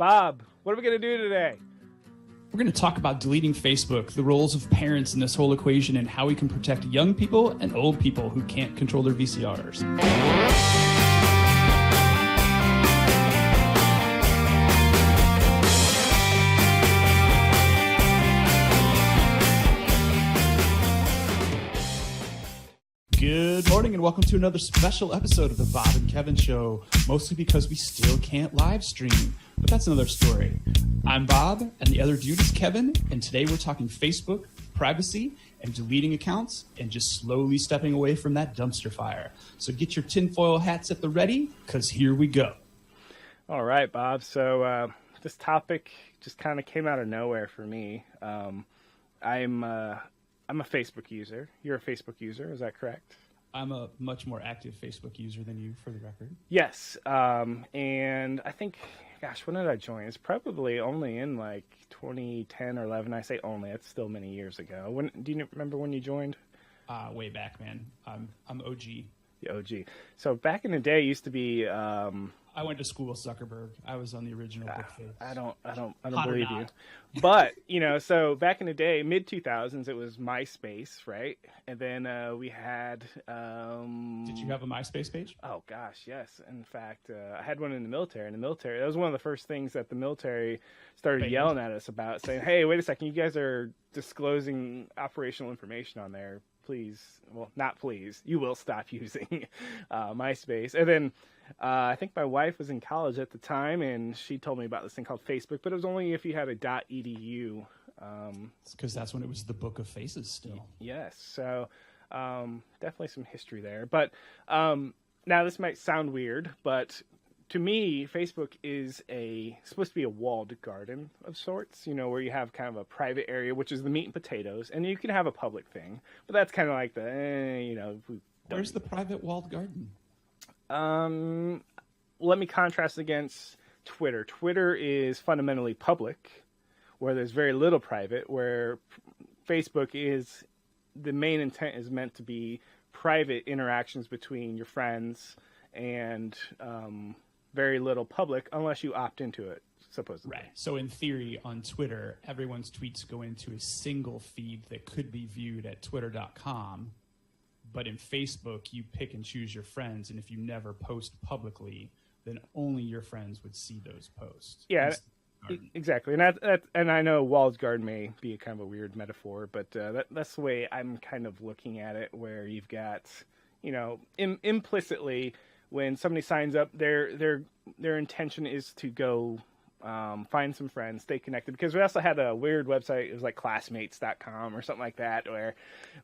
Bob, what are we going to do today? We're going to talk about deleting Facebook, the roles of parents in this whole equation, and how we can protect young people and old people who can't control their VCRs. Good morning and welcome to another special episode of the Bob and Kevin Show, mostly because we still can't live stream, but that's another story. I'm Bob and the other dude is Kevin, and today we're talking Facebook, privacy, and deleting accounts, and just slowly stepping away from that dumpster fire. So get your tinfoil hats at the ready, because here we go. All right, Bob. So this topic just kind of came out of nowhere for me. I'm a Facebook user. You're a Facebook user, is that correct? I'm a much more active Facebook user than you, for the record. Yes, and I think, gosh, when did I join? It's probably only in like 2010 or 11. I say only, it's still many years ago. When do you remember when you joined? Way back, man. I'm OG. The OG. So back in the day, it used to be. I went to school with Zuckerberg. I was on the original Bookface. I don't believe you. But, so back in the day, mid 2000s, it was MySpace, right? And then we had. Did you have a MySpace page? Oh gosh, yes. In fact, I had one in the military. In the military, that was one of the first things that the military started yelling at us about, saying, "Hey, wait a second, you guys are disclosing operational information on there. Please, well, not please. You will stop using MySpace." And then. I think my wife was in college at the time, and she told me about this thing called Facebook, but it was only if you had a .edu. Because that's when it was the Book of Faces still. Yes, so definitely some history there. But now this might sound weird, but to me, Facebook is supposed to be a walled garden of sorts, where you have kind of a private area, which is the meat and potatoes, and you can have a public thing, but that's kind of like Where's the private walled garden? Let me contrast against Twitter. Twitter is fundamentally public, where there's very little private, where Facebook is, the main intent is meant to be private interactions between your friends and very little public, unless you opt into it, supposedly. Right. So in theory, on Twitter, everyone's tweets go into a single feed that could be viewed at twitter.com. But in Facebook, you pick and choose your friends, and if you never post publicly, then only your friends would see those posts. Yeah, exactly. And I know walled garden may be a kind of a weird metaphor, but that's the way I'm kind of looking at it, where you've got, implicitly, when somebody signs up, their intention is to go find some friends, stay connected, because we also had a weird website. It was like classmates.com or something like that, where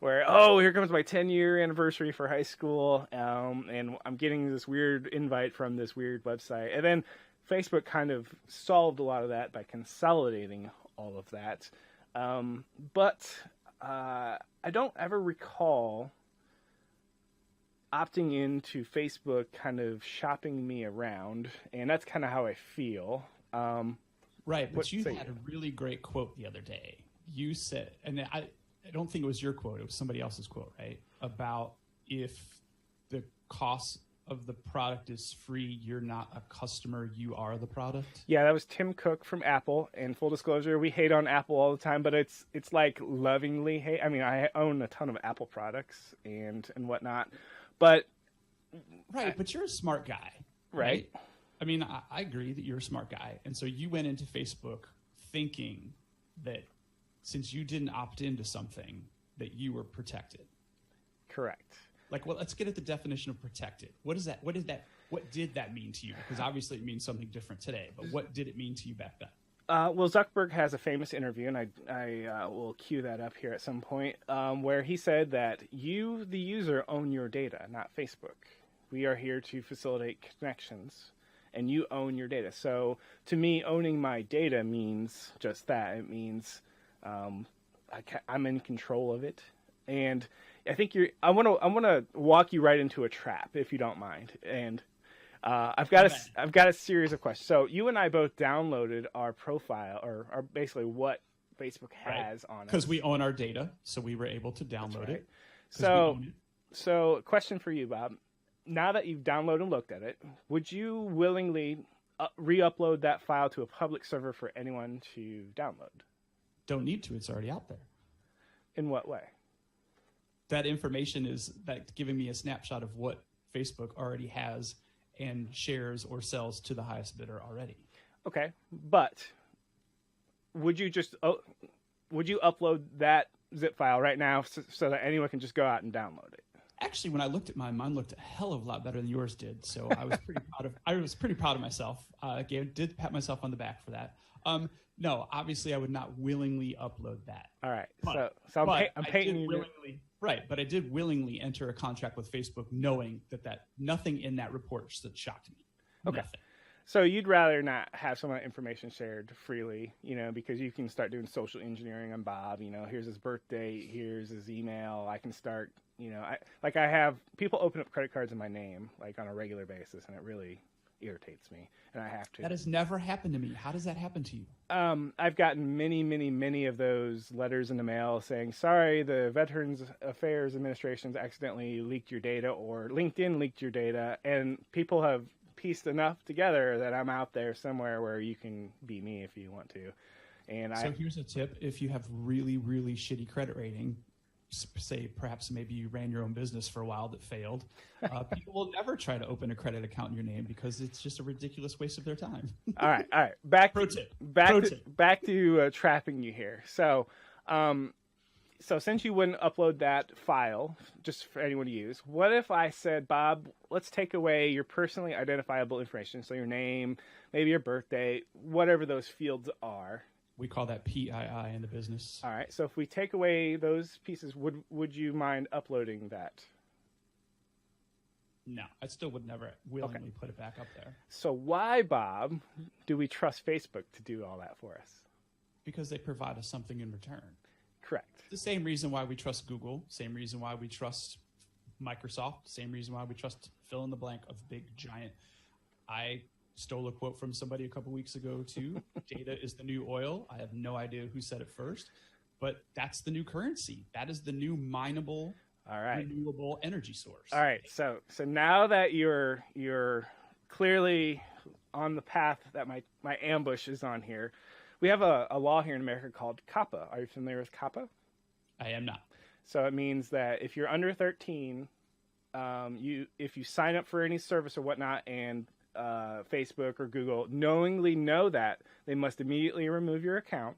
here comes my 10-year anniversary for high school, and I'm getting this weird invite from this weird website. And then Facebook kind of solved a lot of that by consolidating all of that. But I don't ever recall opting into Facebook kind of shopping me around, and that's kind of how I feel. Right, but you had a really great quote the other day. You said, and I don't think it was your quote, it was somebody else's quote, right? About if the cost of the product is free, you're not a customer, you are the product. Yeah, that was Tim Cook from Apple. And full disclosure, we hate on Apple all the time, but it's like lovingly hate. I mean, I own a ton of Apple products and whatnot, but right, but you're a smart guy, right? I mean, I agree that you're a smart guy. And so you went into Facebook thinking that since you didn't opt into something, that you were protected. Correct. Like, well, let's get at the definition of protected. What is that? What did that mean to you? Because obviously it means something different today, but what did it mean to you back then? Well, Zuckerberg has a famous interview, and I will cue that up here at some point, where he said that you, the user, own your data, not Facebook. We are here to facilitate connections, and you own your data. So to me, owning my data means just that. It means I'm in control of it. And I think I want to walk you right into a trap, if you don't mind. And I've got a series of questions. So you and I both downloaded our profile, or basically what Facebook has on it. Because we own our data, so we were able to download it. So question for you, Bob. Now that you've downloaded and looked at it, would you willingly re-upload that file to a public server for anyone to download. Don't need to. It's already out there. In what way? That information is that giving me a snapshot of what Facebook already has and shares or sells to the highest bidder already. Okay, but would you upload that zip file right now so that anyone can just go out and download it? Actually, when I looked at mine looked a hell of a lot better than yours did. So I was pretty proud of myself. Did pat myself on the back for that. No, obviously I would not willingly upload that. All right. But, I'm painting you willingly. Right, but I did willingly enter a contract with Facebook knowing that nothing in that report shocked me. Okay. Nothing. So you'd rather not have some of that information shared freely, because you can start doing social engineering on Bob. Here's his birth date, here's his email. I can start, I have people open up credit cards in my name, like on a regular basis, and it really irritates me, and I have to. That has never happened to me. How does that happen to you? I've gotten many of those letters in the mail saying, sorry, the Veterans Affairs Administration's accidentally leaked your data, or LinkedIn leaked your data, and people have pieced enough together that I'm out there somewhere where you can be me if you want to. So here's a tip. If you have really, really shitty credit rating, say perhaps maybe you ran your own business for a while that failed, people will never try to open a credit account in your name because it's just a ridiculous waste of their time. All right. Back to trapping you here. So since you wouldn't upload that file just for anyone to use, what if I said, Bob, let's take away your personally identifiable information, so your name, maybe your birthday, whatever those fields are. We call that PII in the business. All right. So if we take away those pieces, would you mind uploading that? No, I still would never willingly put it back up there. So why, Bob, do we trust Facebook to do all that for us? Because they provide us something in return. Correct. The same reason why we trust Google, same reason why we trust Microsoft, same reason why we trust fill in the blank of big, giant. I stole a quote from somebody a couple weeks ago, too. Data is the new oil. I have no idea who said it first, but that's the new currency. That is the new mineable, renewable energy source. All right. So now that you're clearly on the path that my ambush is on here, we have a law here in America called COPPA. Are you familiar with COPPA? I am not. So it means that if you're under 13, if you sign up for any service or whatnot, and Facebook or Google knowingly know that, they must immediately remove your account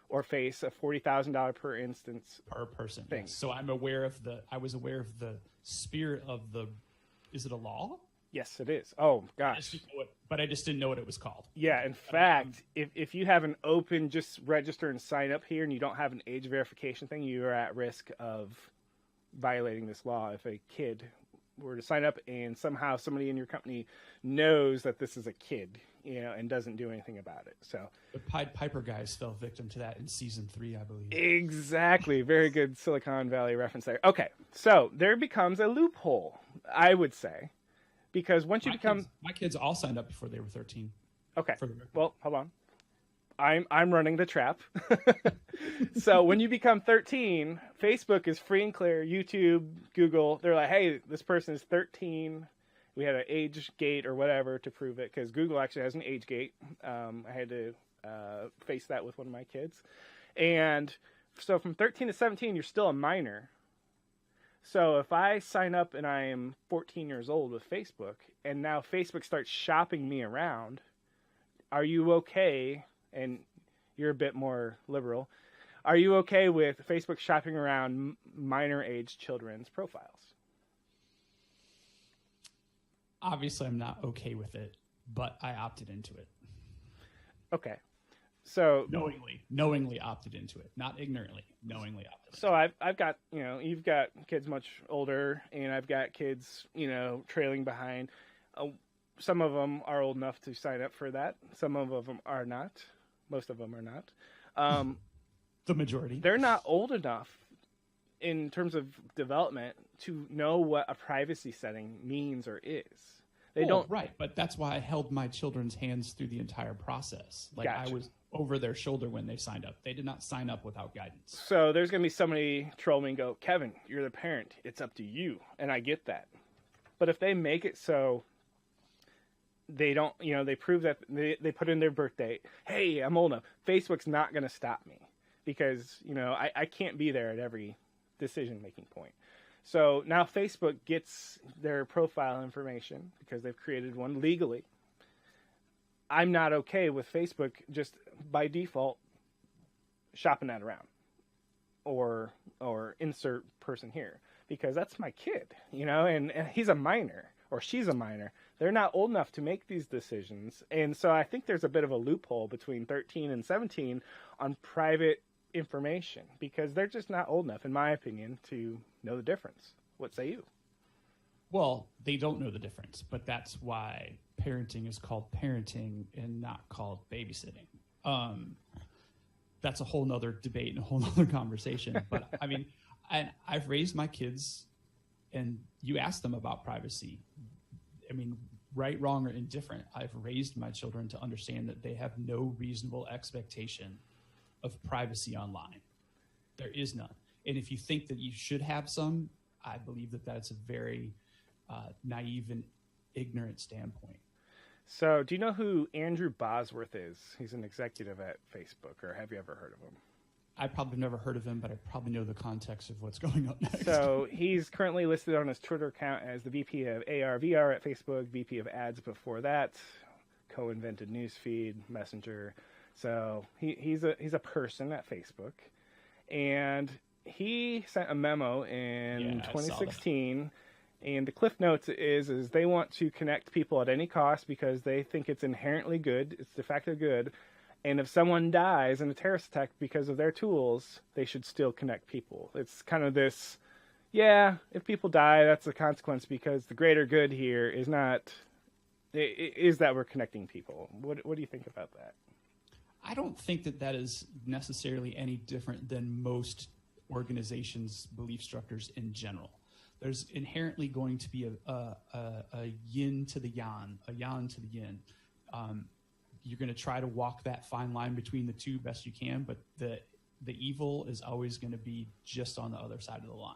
or face a $40,000 per instance per person thing. Yes. So I was aware of the spirit of is it a law? Yes, it is. Oh gosh. But I just didn't know what it was called. Yeah, in fact, if you have an open just register and sign up here and you don't have an age verification thing, you are at risk of violating this law. If a kid were to sign up and somehow somebody in your company knows that this is a kid, and doesn't do anything about it. So the Pied Piper guys fell victim to that in season 3, I believe. Exactly. Very good Silicon Valley reference there. Okay. So there becomes a loophole, I would say, because once you my kids all signed up before they were 13. Okay. Well, hold on. I'm running the trap. So when you become 13, Facebook is free and clear. YouTube, Google, they're like, hey, this person is 13. We had an age gate or whatever to prove it, because Google actually has an age gate. I had to face that with one of my kids. And so from 13 to 17, you're still a minor. So if I sign up and I am 14 years old with Facebook, and now Facebook starts shopping me around, are you okay? And you're a bit more liberal. Are you okay with Facebook shopping around minor age children's profiles? Obviously, I'm not okay with it, but I opted into it. Okay. So knowingly opted into it, not ignorantly, knowingly opted. So I've got, you've got kids much older, and I've got kids, trailing behind. Some of them are old enough to sign up for that. Some of them are not. Most of them are not. The majority. They're not old enough in terms of development to know what a privacy setting means or is. They don't. Right, but that's why I held my children's hands through the entire process. Gotcha. I was over their shoulder when they signed up. They did not sign up without guidance. So there's going to be somebody troll me and go, Kevin, you're the parent. It's up to you. And I get that. But if they make it so they don't, they prove that they put in their birth date. Hey, I'm old enough. Facebook's not going to stop me because, I can't be there at every decision-making point. So now Facebook gets their profile information because they've created one legally. I'm not okay with Facebook just by default shopping that around or insert person here because that's my kid, and he's a minor or she's a minor. They're not old enough to make these decisions. And so I think there's a bit of a loophole between 13 and 17 on private information because they're just not old enough, in my opinion, to know the difference. What say you? Well, they don't know the difference, but that's why parenting is called parenting and not called babysitting. That's a whole nother debate and a whole nother conversation. But I mean, I've raised my kids, and you ask them about privacy. I mean, right, wrong, or indifferent, I've raised my children to understand that they have no reasonable expectation of privacy online. There is none. And if you think that you should have some, I believe that that's a very naive and ignorant standpoint. So do you know who Andrew Bosworth is? He's an executive at Facebook, or have you ever heard of him? I probably never heard of him, but I probably know the context of what's going on next. So he's currently listed on his Twitter account as the VP of AR/VR at Facebook, VP of ads before that, co-invented Newsfeed, Messenger. So he's a person at Facebook, and he sent a memo in 2016. And the Cliff Notes is they want to connect people at any cost because they think it's inherently good. It's de facto good. And if someone dies in a terrorist attack because of their tools, they should still connect people. It's kind of this, if people die, that's a consequence because the greater good here is that we're connecting people. What do you think about that? I don't think that is necessarily any different than most organizations' belief structures in general. There's inherently going to be a yin to the yang, a yang to the yin. You're going to try to walk that fine line between the two best you can, but the evil is always going to be just on the other side of the line.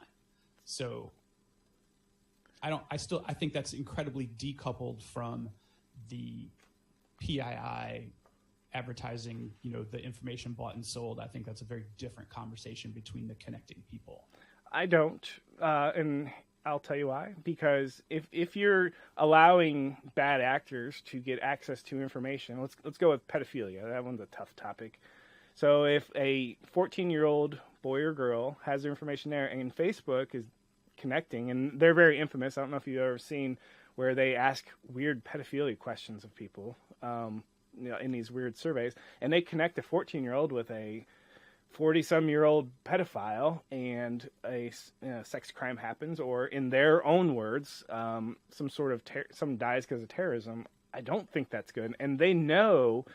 So I think that's incredibly decoupled from the PII advertising, the information bought and sold. I think that's a very different conversation between the connecting people. I don't, and I'll tell you why. Because if you're allowing bad actors to get access to information, let's go with pedophilia. That one's a tough topic. So if a 14-year-old boy or girl has their information there, and Facebook is connecting, and they're very infamous. I don't know if you've ever seen where they ask weird pedophilia questions of people, in these weird surveys, and they connect a 14-year-old with a 40-some-year-old pedophile, and a sex crime happens, or in their own words, some dies because of terrorism. I don't think that's good, and they know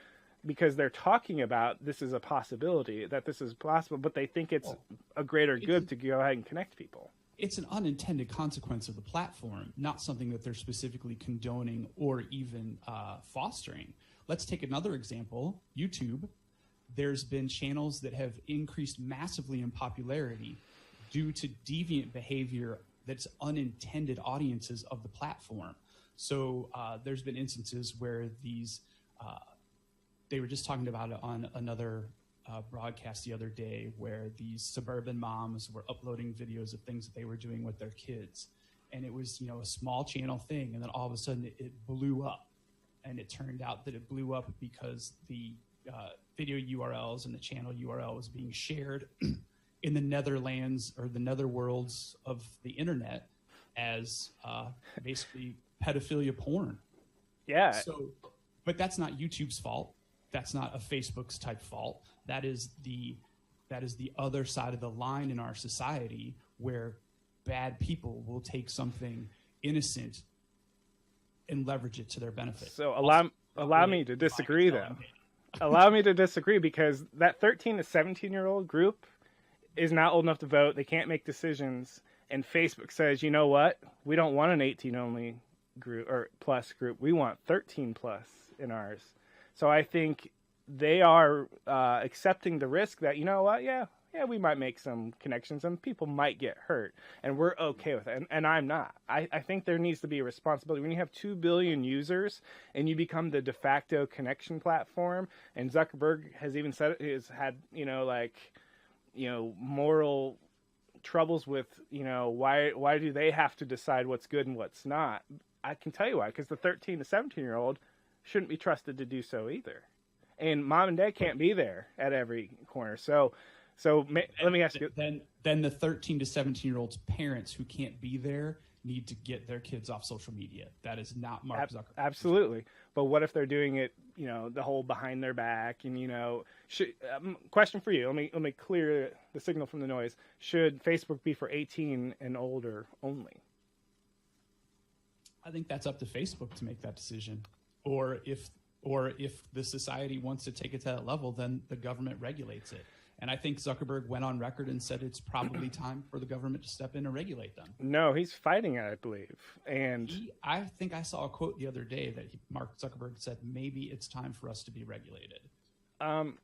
because they're talking about this is a possibility, that this is possible, but they think it's a greater good to go ahead and connect people. It's an unintended consequence of the platform, not something that they're specifically condoning or even fostering. Let's take another example, YouTube. There's been channels that have increased massively in popularity due to deviant behavior that's unintended audiences of the platform. So there's been instances where these, they were just talking about it on another broadcast the other day, where these suburban moms were uploading videos of things that they were doing with their kids. And it was, a small channel thing. And then all of a sudden it blew up. And it turned out that it blew up because the video URLs and the channel URL was being shared in the Netherlands or the netherworlds of the internet as basically pedophilia porn. Yeah. So, but that's not YouTube's fault. That's not a Facebook's type fault. That is the other side of the line in our society where bad people will take something innocent and leverage it to their benefit. So allow me to disagree then. Allow me to disagree because that 13 to 17-year-old group is not old enough to vote. They can't make decisions. And Facebook says, you know what? We don't want an 18-only group or plus group. We want 13 plus in ours. So I think they are accepting the risk that, you know what? Yeah, yeah, we might make some connections and people might get hurt, and we're okay with it. And I'm not. I think there needs to be a responsibility. When you have 2 billion users and you become the de facto connection platform, and Zuckerberg has even said it, has had, moral troubles with, why do they have to decide what's good and what's not? I can tell you why, because the 13 to 17-year-old shouldn't be trusted to do so either. And mom and dad can't be there at every corner. So let me ask you. Then the 13 to 17-year-olds' parents who can't be there need to get their kids off social media. That is not Mark Zuckerberg. Absolutely. But what if they're doing it, the whole behind their back? And, question for you. Let me clear the signal from the noise. Should Facebook be for 18 and older only? I think that's up to Facebook to make that decision. Or if the society wants to take it to that level, then the government regulates it. And I think Zuckerberg went on record and said it's probably time for the government to step in and regulate them. No, he's fighting it, I believe. And I think I saw a quote the other day that Mark Zuckerberg said, maybe it's time for us to be regulated.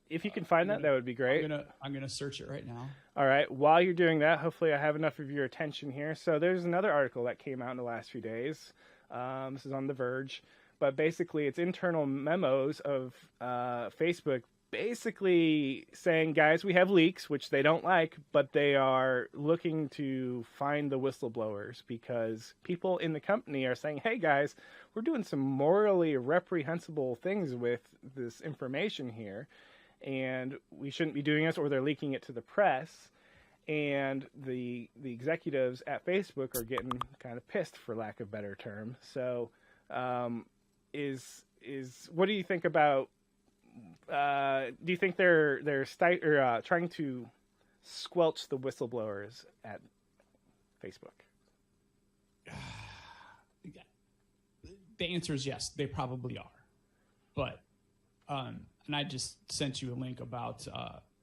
If you can find that would be great. I'm gonna search it right now. All right. While you're doing that, hopefully I have enough of your attention here. So there's another article that came out in the last few days. This is on The Verge. But basically, it's internal memos of Facebook basically saying, guys, we have leaks, which they don't like, but they are looking to find the whistleblowers because people in the company are saying, hey, guys, we're doing some morally reprehensible things with this information here, and we shouldn't be doing this, or they're leaking it to the press. And the executives at Facebook are getting kind of pissed, for lack of a better term. So what do you think about? Do you think they're trying to squelch the whistleblowers at Facebook? The answer is yes, they probably are. But and I just sent you a link about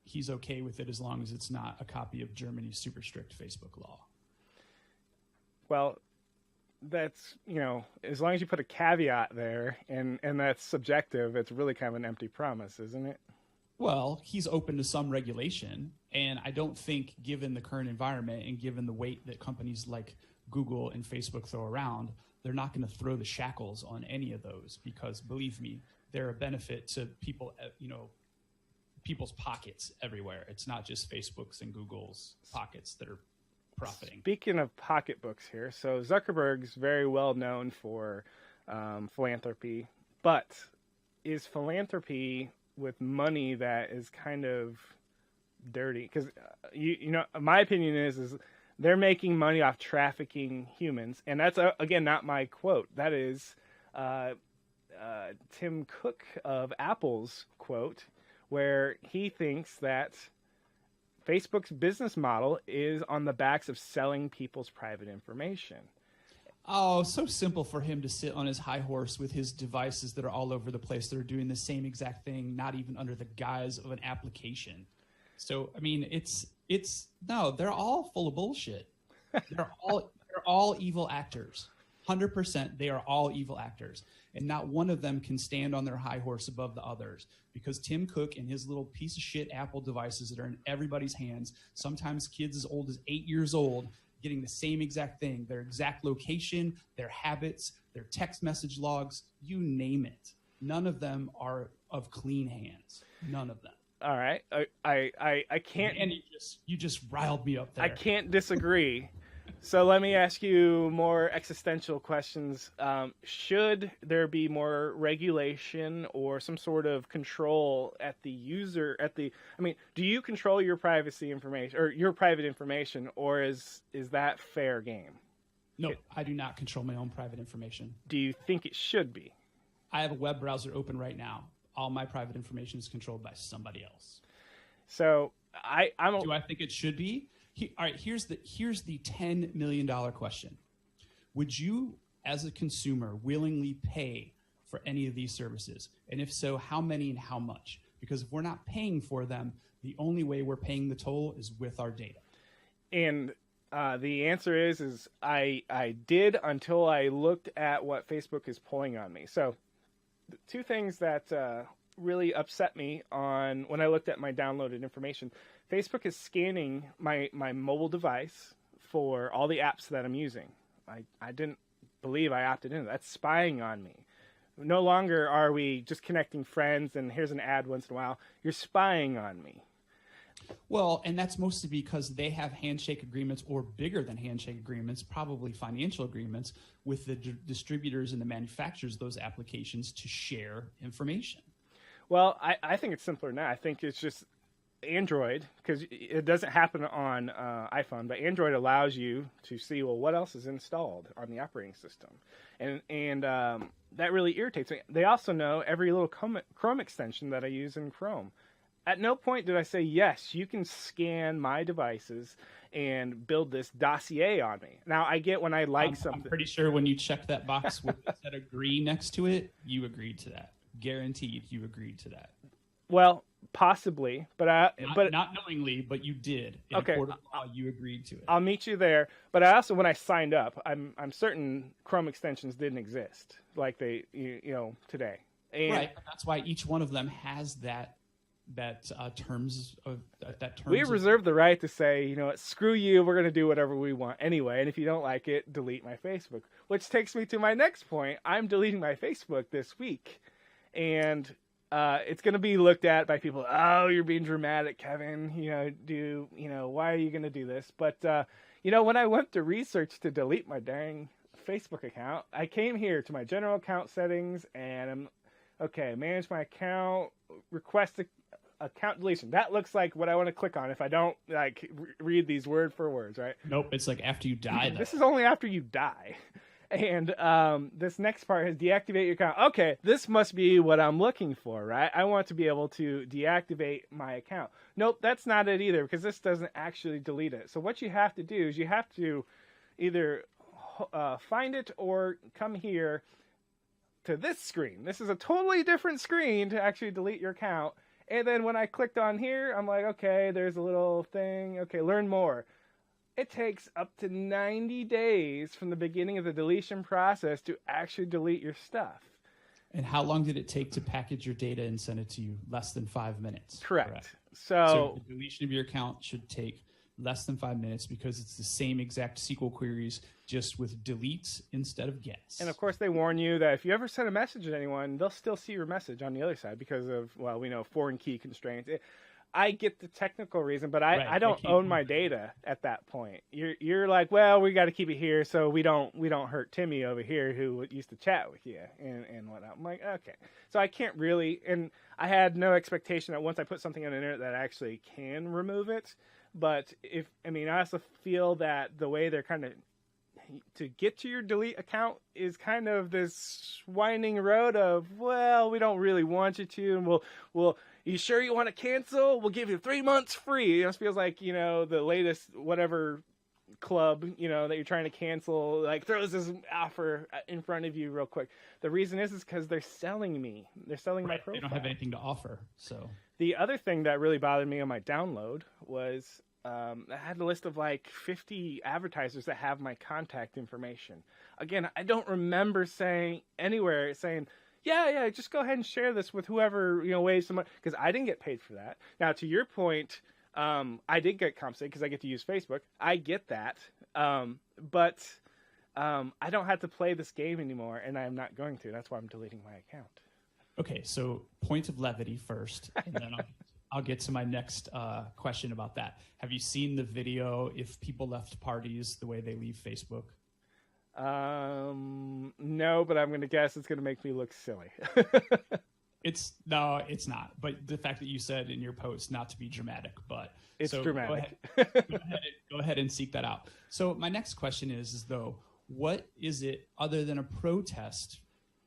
he's okay with it as long as it's not a copy of Germany's super strict Facebook law. Well, that's, as long as you put a caveat there and that's subjective, it's really kind of an empty promise, isn't it? Well, he's open to some regulation, and I don't think, given the current environment and given the weight that companies like Google and Facebook throw around, they're not going to throw the shackles on any of those because, believe me, they're a benefit to people, people's pockets everywhere. It's not just Facebook's and Google's pockets that are profiting. Speaking of pocketbooks here, so Zuckerberg's very well known for philanthropy, but is philanthropy with money that is kind of dirty? Because my opinion is they're making money off trafficking humans, and that's again not my quote. That is Tim Cook of Apple's quote, where he thinks that Facebook's business model is on the backs of selling people's private information. Oh, so simple for him to sit on his high horse with his devices that are all over the place that are doing the same exact thing, not even under the guise of an application. So, I mean, they're all full of bullshit. They're all evil actors. 100%, they are all evil actors. And not one of them can stand on their high horse above the others because Tim Cook and his little piece of shit Apple devices that are in everybody's hands, sometimes kids as old as 8 years old, getting the same exact thing, their exact location, their habits, their text message logs, you name it. None of them are of clean hands. None of them. All right. I can't. And you just riled me up there. I can't disagree. So let me ask you more existential questions. Should there be more regulation or some sort of control at the user? Do you control your privacy information or your private information, or is that fair game? No, I do not control my own private information. Do you think it should be? I have a web browser open right now. All my private information is controlled by somebody else. So do I think it should be? All right, here's the $10 million question. Would you, as a consumer, willingly pay for any of these services? And if so, how many and how much? Because if we're not paying for them, the only way we're paying the toll is with our data. And the answer is I did until I looked at what Facebook is pulling on me. So the two things that really upset me on when I looked at my downloaded information. Facebook is scanning my mobile device for all the apps that I'm using. I didn't believe I opted in. That's spying on me. No longer are we just connecting friends and here's an ad once in a while. You're spying on me. Well, and that's mostly because they have handshake agreements, or bigger than handshake agreements, probably financial agreements with the distributors and the manufacturers of those applications to share information. Well, I think it's simpler now. I think it's just Android, because it doesn't happen on iPhone, but Android allows you to see, well, what else is installed on the operating system. And that really irritates me. They also know every little Chrome extension that I use in Chrome. At no point did I say, yes, you can scan my devices and build this dossier on me. Now, I get when I like something. I'm pretty sure when you checked that box with that agree next to it, you agreed to that. Guaranteed you agreed to that. Well, possibly, but not knowingly, but you did. In a court of law, you agreed to it. I'll meet you there. But I also, when I signed up, I'm certain Chrome extensions didn't exist like they today. And right. That's why each one of them has that terms. We reserve the right to say, screw you. We're going to do whatever we want anyway. And if you don't like it, delete my Facebook. Which takes me to my next point. I'm deleting my Facebook this week, and it's going to be looked at by people. Oh, you're being dramatic, Kevin. Why are you going to do this? But when I went to research to delete my dang Facebook account, I came here to my general account settings and manage my account, request account deletion. That looks like what I want to click on if I don't read these word for words, right? Nope, it's like after you die. This is only after you die. And this next part is deactivate your account. Okay, this must be what I'm looking for, right? I want to be able to deactivate my account. Nope, that's not it either, because this doesn't actually delete it. So what you have to do is you have to either find it or come here to this screen. This is a totally different screen to actually delete your account. And then when I clicked on here, I'm like, okay, there's a little thing. Okay, learn more. It takes up to 90 days from the beginning of the deletion process to actually delete your stuff. And how long did it take to package your data and send it to you? Less than 5 minutes. Correct. So the deletion of your account should take less than 5 minutes because it's the same exact SQL queries, just with deletes instead of gets. And of course, they warn you that if you ever send a message to anyone, they'll still see your message on the other side because of, we know foreign key constraints. I get the technical reason, but I don't own my data at that point. You're like, well, we got to keep it here so we don't hurt Timmy over here who used to chat with you and whatnot. I'm like, okay. So I can't really, and I had no expectation that once I put something on the internet that I actually can remove it. But I also feel that the way they're kind of to get to your delete account is kind of this winding road of, well, we don't really want you to, and we'll you sure you want to cancel? We'll give you 3 months free. It just feels like, the latest whatever club, that you're trying to cancel, throws this offer in front of you real quick. The reason is because they're selling me. They're selling my profile. They don't have anything to offer. So the other thing that really bothered me on my download was I had a list of 50 advertisers that have my contact information. Again, I don't remember saying anywhere yeah, just go ahead and share this with whoever, waves some money, because I didn't get paid for that. Now, to your point, I did get compensated because I get to use Facebook. I get that. But I don't have to play this game anymore, and I'm not going to. That's why I'm deleting my account. Okay, so point of levity first, and then I'll get to my next question about that. Have you seen the video, if people left parties the way they leave Facebook? No, but I'm going to guess it's going to make me look silly. It's not. But the fact that you said in your post not to be dramatic, but it's dramatic. Go ahead and seek that out. So my next question is though, what is it other than a protest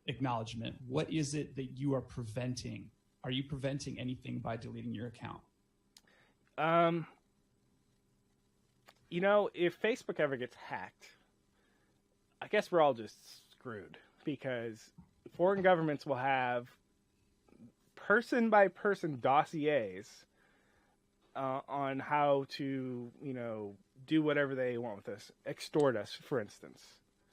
acknowledgement? What is it that you are preventing? Are you preventing anything by deleting your account? If Facebook ever gets hacked, I guess we're all just screwed because foreign governments will have person-by-person dossiers on how to, do whatever they want with us, extort us, for instance.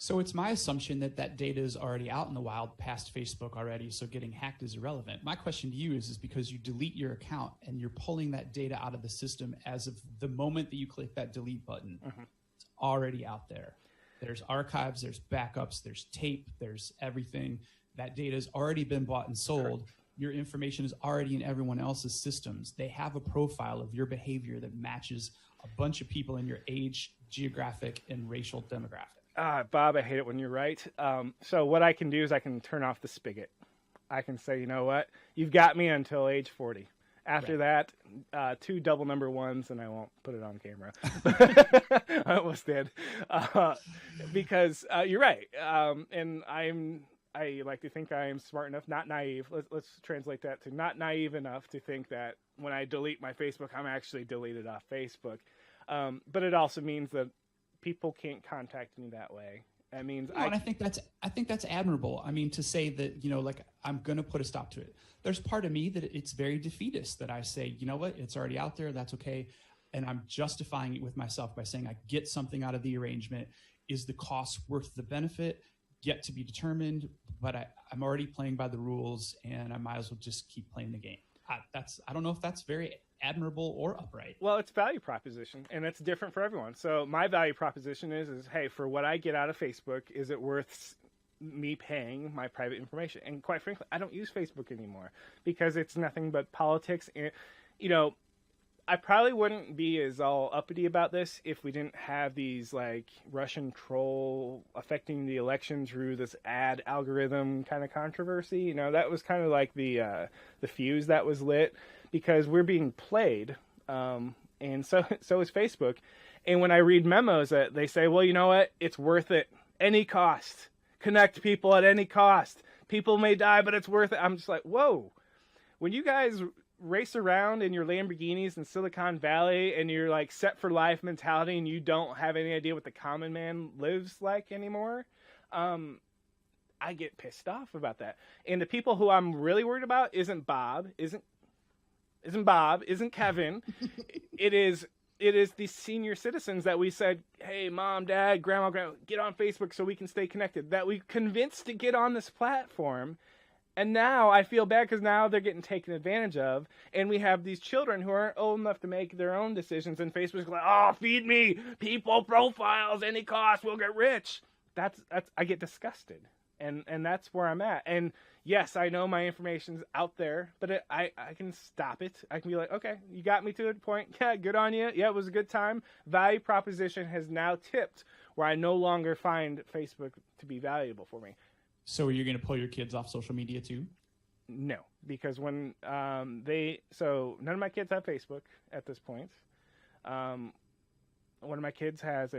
So it's my assumption that that data is already out in the wild past Facebook already, so getting hacked is irrelevant. My question to you is because you delete your account and you're pulling that data out of the system as of the moment that you click that delete button. It's already out there. There's archives, there's backups, there's tape, there's everything. That data has already been bought and sold. Your information is already in everyone else's systems. They have a profile of your behavior that matches a bunch of people in your age, geographic, and racial demographic. Bob, I hate it when you're right. So what I can do is I can turn off the spigot. I can say, you know what? You've got me until age 40. After that, 2 double number ones, and I won't put it on camera. I almost did. Because you're right. And I like to think I am smart enough, not naive. Let's translate that to not naive enough to think that when I delete my Facebook, I'm actually deleted off Facebook. But it also means that people can't contact me that way. That means and I think that's admirable. I mean, to say that, like, I'm going to put a stop to it. There's part of me that it's very defeatist that I say, you know what, it's already out there. That's okay. And I'm justifying it with myself by saying I get something out of the arrangement. Is the cost worth the benefit? Yet to be determined, but I'm already playing by the rules and I might as well just keep playing the game. I don't know if that's very admirable or upright. Well, it's value proposition, and it's different for everyone. So my value proposition is hey, for what I get out of Facebook, is it worth me paying my private information? And quite frankly, I don't use Facebook anymore because it's nothing but politics. And, I probably wouldn't be as all uppity about this if we didn't have these like Russian troll affecting the election through this ad algorithm kind of controversy. That was kind of like the fuse that was lit because we're being played. And so is Facebook. And when I read memos that they say, well, you know what? It's worth it. Any cost. Connect people at any cost. People may die, but it's worth it. I'm just like, whoa. When you guys race around in your Lamborghinis in Silicon Valley and you're like set for life mentality and you don't have any idea what the common man lives like anymore, I get pissed off about that. And the people who I'm really worried about isn't Bob, isn't Kevin. It is these senior citizens that we said, hey, mom, dad, grandma, get on Facebook so we can stay connected, that we convinced to get on this platform. And now I feel bad because now they're getting taken advantage of. And we have these children who aren't old enough to make their own decisions. And Facebook's like, oh, feed me people profiles, any cost, we'll get rich. That's I get disgusted. And that's where I'm at. And yes, I know my information's out there, but I can stop it. I can be like, okay, you got me to a point. Yeah, good on you. Yeah, it was a good time. Value proposition has now tipped where I no longer find Facebook to be valuable for me. So are you going to pull your kids off social media too? No, because when none of my kids have Facebook at this point. One of my kids has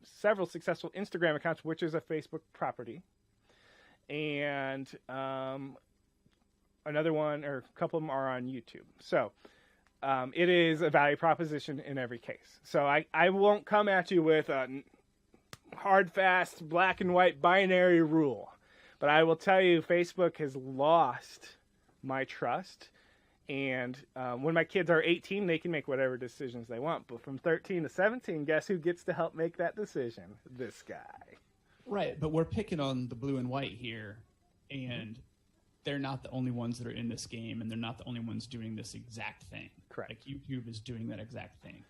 several successful Instagram accounts, which is a Facebook property. And another one or a couple of them are on YouTube. So it is a value proposition in every case. So I won't come at you with a hard, fast, black and white binary rule. But I will tell you, Facebook has lost my trust. And when my kids are 18, they can make whatever decisions they want. But from 13 to 17, guess who gets to help make that decision? This guy. Right, but we're picking on the blue and white here. And they're not the only ones that are in this game. And they're not the only ones doing this exact thing. Correct. Like YouTube is doing that exact thing.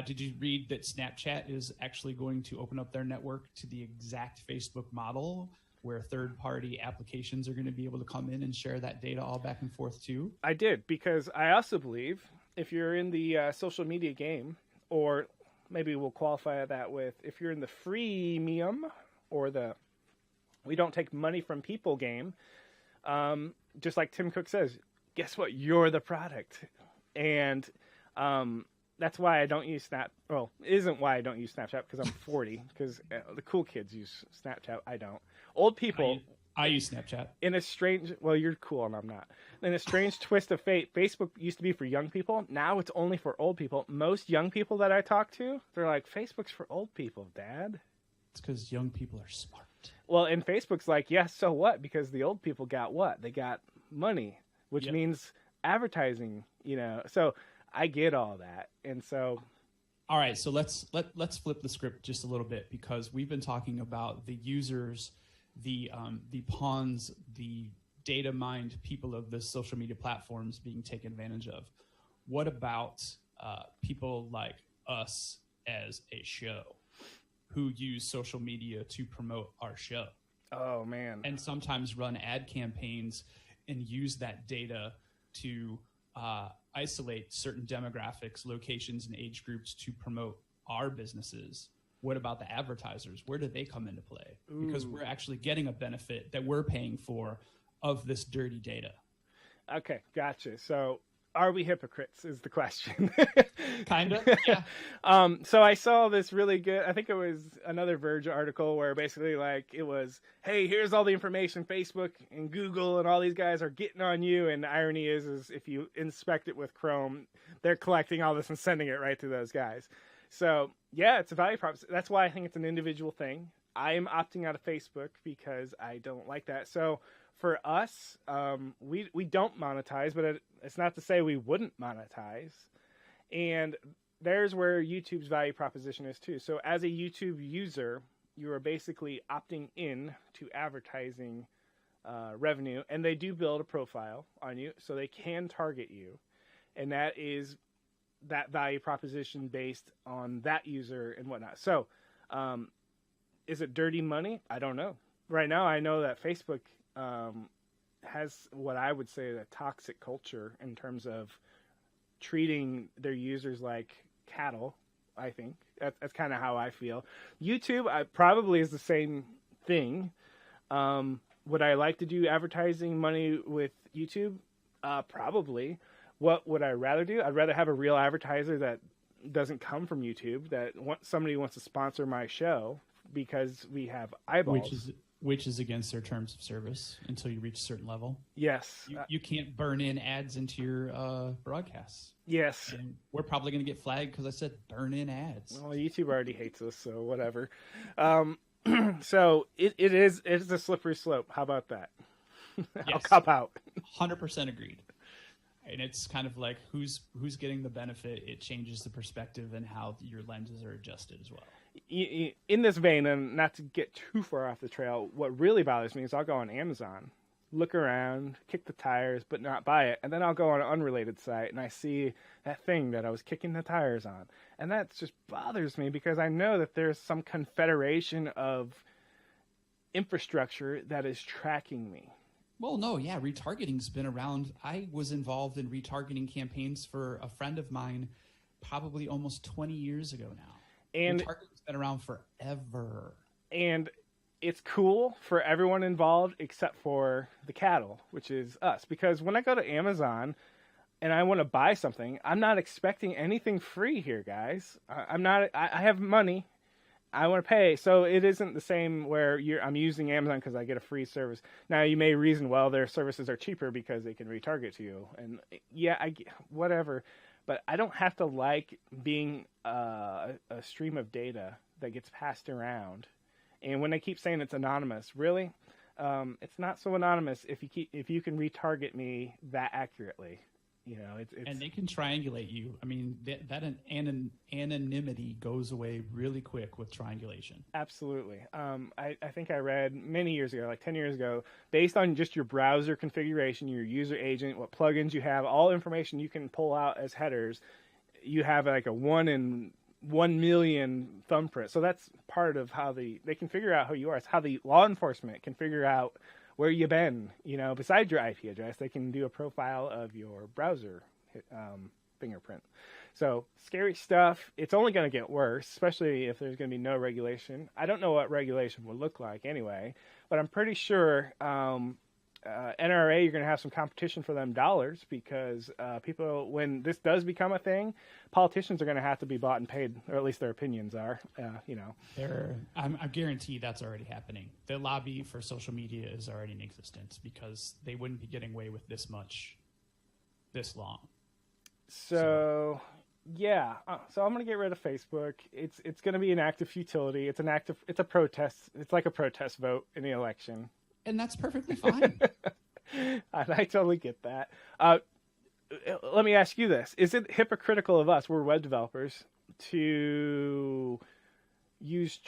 Did you read that Snapchat is actually going to open up their network to the exact Facebook model where third-party applications are going to be able to come in and share that data all back and forth too? I did, because I also believe if you're in the social media game, or maybe we'll qualify that with if you're in the freemium or the we don't take money from people game, just like Tim Cook says, guess what? You're the product. And that's why I don't use it isn't why I don't use Snapchat, because I'm 40, because the cool kids use Snapchat. I don't. Old people. I use Snapchat. In a strange, you're cool and I'm not. In a strange twist of fate, Facebook used to be for young people. Now it's only for old people. Most young people that I talk to, they're like, Facebook's for old people, Dad. It's because young people are smart. Well, and Facebook's like, yes, so what? Because the old people got what? They got money, which means advertising, So I get all that. And so All right, so let's flip the script just a little bit, because we've been talking about the users, the pawns, the data mined people of the social media platforms being taken advantage of. What about people like us as a show who use social media to promote our show? Oh, man. And sometimes run ad campaigns and use that data to isolate certain demographics, locations, and age groups to promote our businesses. What about the advertisers? Where do they come into play? Ooh. Because we're actually getting a benefit that we're paying for of this dirty data. Okay, gotcha. So are we hypocrites is the question. Kind of, yeah. So I saw this really good, I think it was another Verge article where basically like it was, hey, here's all the information Facebook and Google and all these guys are getting on you. And the irony is if you inspect it with Chrome, they're collecting all this and sending it right to those guys. So yeah, it's a value prop. That's why I think it's an individual thing. I'm opting out of Facebook because I don't like that. So for us, we don't monetize, but it's not to say we wouldn't monetize. And there's where YouTube's value proposition is too. So as a YouTube user, you are basically opting in to advertising revenue, and they do build a profile on you, so they can target you. And that is that value proposition based on that user and whatnot. So is it dirty money? I don't know. Right now, I know that Facebook has what I would say a toxic culture in terms of treating their users like cattle. I think that's kind of how I feel. YouTube probably is the same thing. Would I like to do advertising money with YouTube? Probably. What would I rather do? I'd rather have a real advertiser that doesn't come from YouTube, that somebody wants to sponsor my show because we have eyeballs. Which is against their terms of service until you reach a certain level. Yes. You can't burn in ads into your broadcasts. Yes. And we're probably going to get flagged because I said burn in ads. Well, YouTube already hates us, so whatever. So it's a slippery slope. How about that? Yes. I'll cop out. 100% agreed. And it's kind of like who's getting the benefit. It changes the perspective and how your lenses are adjusted as well. In this vein, and not to get too far off the trail, what really bothers me is I'll go on Amazon, look around, kick the tires, but not buy it. And then I'll go on an unrelated site and I see that thing that I was kicking the tires on. And that just bothers me because I know that there's some confederation of infrastructure that is tracking me. Well, no, yeah, retargeting's been around. I was involved in retargeting campaigns for a friend of mine probably almost 20 years ago now. And retargeting's been around forever. And it's cool for everyone involved except for the cattle, which is us. Because when I go to Amazon and I want to buy something, I'm not expecting anything free here, guys. I have money. I want to pay. So it isn't the same where I'm using Amazon because I get a free service. Now, you may reason, well, their services are cheaper because they can retarget to you. And yeah, whatever. But I don't have to like being a stream of data that gets passed around. And when they keep saying it's anonymous, really, it's not so anonymous if you can retarget me that accurately. You know, it's and they can triangulate you. I mean, that anonymity goes away really quick with triangulation. Absolutely. I think I read many years ago, like 10 years ago, based on just your browser configuration, your user agent, what plugins you have, all information you can pull out as headers, you have like a 1 in 1 million thumbprint. So that's part of how they can figure out who you are. It's how the law enforcement can figure out where you've been, besides your IP address. They can do a profile of your browser fingerprint. So scary stuff. It's only going to get worse, especially if there's going to be no regulation. I don't know what regulation would look like anyway, but I'm pretty sure NRA, you're going to have some competition for them dollars because people, when this does become a thing, politicians are going to have to be bought and paid, or at least their opinions are, I guarantee that's already happening. The lobby for social media is already in existence because they wouldn't be getting away with this much, this long. So yeah. So I'm going to get rid of Facebook. It's going to be an act of futility. It's a protest. It's like a protest vote in the election. And that's perfectly fine. I totally get that. Let me ask you this. Is it hypocritical of us, we're web developers, to use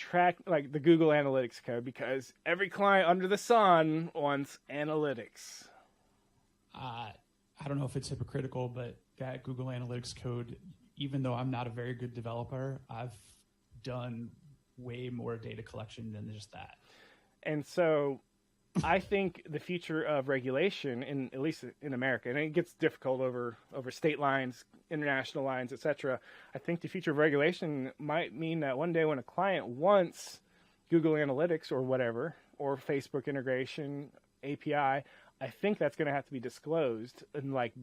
like the Google Analytics code, because every client under the sun wants analytics. I don't know if it's hypocritical, but that Google Analytics code, even though I'm not a very good developer, I've done way more data collection than just that. And so I think the future of regulation, at least in America, and it gets difficult over state lines, international lines, etc. I think the future of regulation might mean that one day when a client wants Google Analytics or whatever, or Facebook integration, API, I think that's going to have to be disclosed in like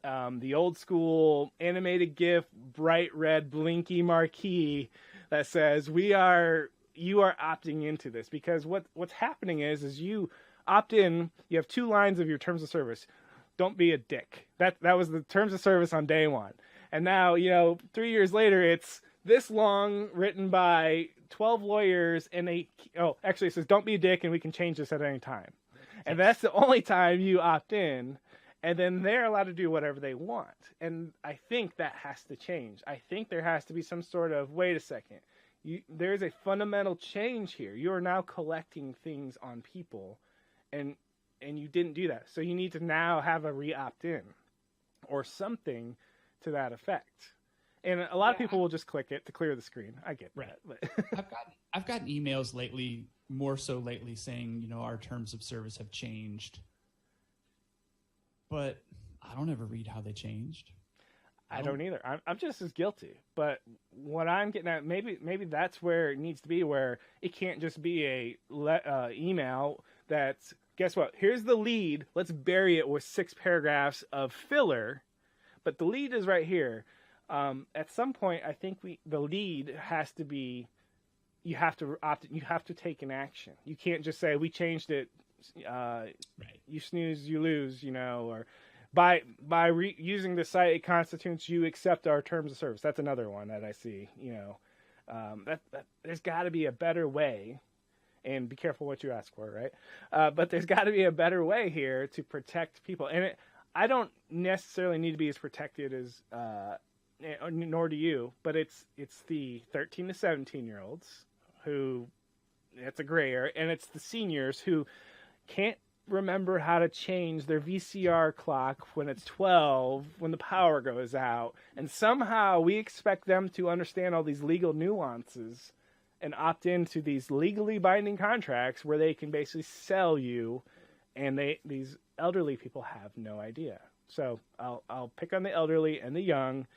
the old school animated GIF, bright red blinky marquee that says you are opting into this. Because what's happening is you opt in, you have 2 lines of your terms of service. Don't be a dick. That was the terms of service on day one. And now, 3 years later, it's this long, written by 12 lawyers, and actually it says don't be a dick and we can change this at any time. And that's the only time you opt in, and then they're allowed to do whatever they want. And I think that has to change. I think there has to be some sort of, wait a second, there's a fundamental change here. You are now collecting things on people, and you didn't do that. So you need to now have a re-opt-in or something to that effect. And a lot of people will just click it to clear the screen. I get that. But I've gotten emails lately, more so lately, saying, our terms of service have changed. But I don't ever read how they changed. I don't either. I'm just as guilty. But what I'm getting at, maybe that's where it needs to be, where it can't just be a email that's, guess what? Here's the lead. Let's bury it with 6 paragraphs of filler. But the lead is right here. At some point, I think the lead has to be, you have to take an action. You can't just say, we changed it, right. You snooze, you lose, or by using the site, it constitutes you accept our terms of service. That's another one that I see, that there's got to be a better way, and be careful what you ask for, right? But there's got to be a better way here to protect people. And I don't necessarily need to be as protected as, nor do you, but it's the 13 to 17-year-olds who, it's a gray area, and it's the seniors who can't remember how to change their VCR clock when it's 12, when the power goes out, and somehow we expect them to understand all these legal nuances and opt into these legally binding contracts where they can basically sell you, and these elderly people have no idea. So I'll pick on the elderly and the young.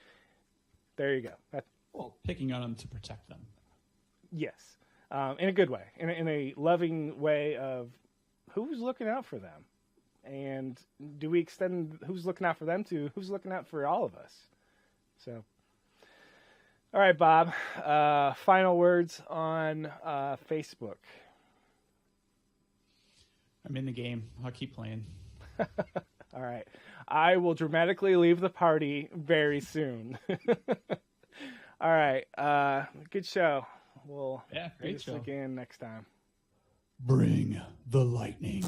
There you go. Well, picking on them to protect them. Yes, in a good way, in a loving way of who's looking out for them, and do we extend who's looking out for them to who's looking out for all of us? So, all right, Bob. Final words on Facebook. I'm in the game. I'll keep playing. All right. I will dramatically leave the party very soon. All right. Good show. We'll do this again next time. Bring the lightning.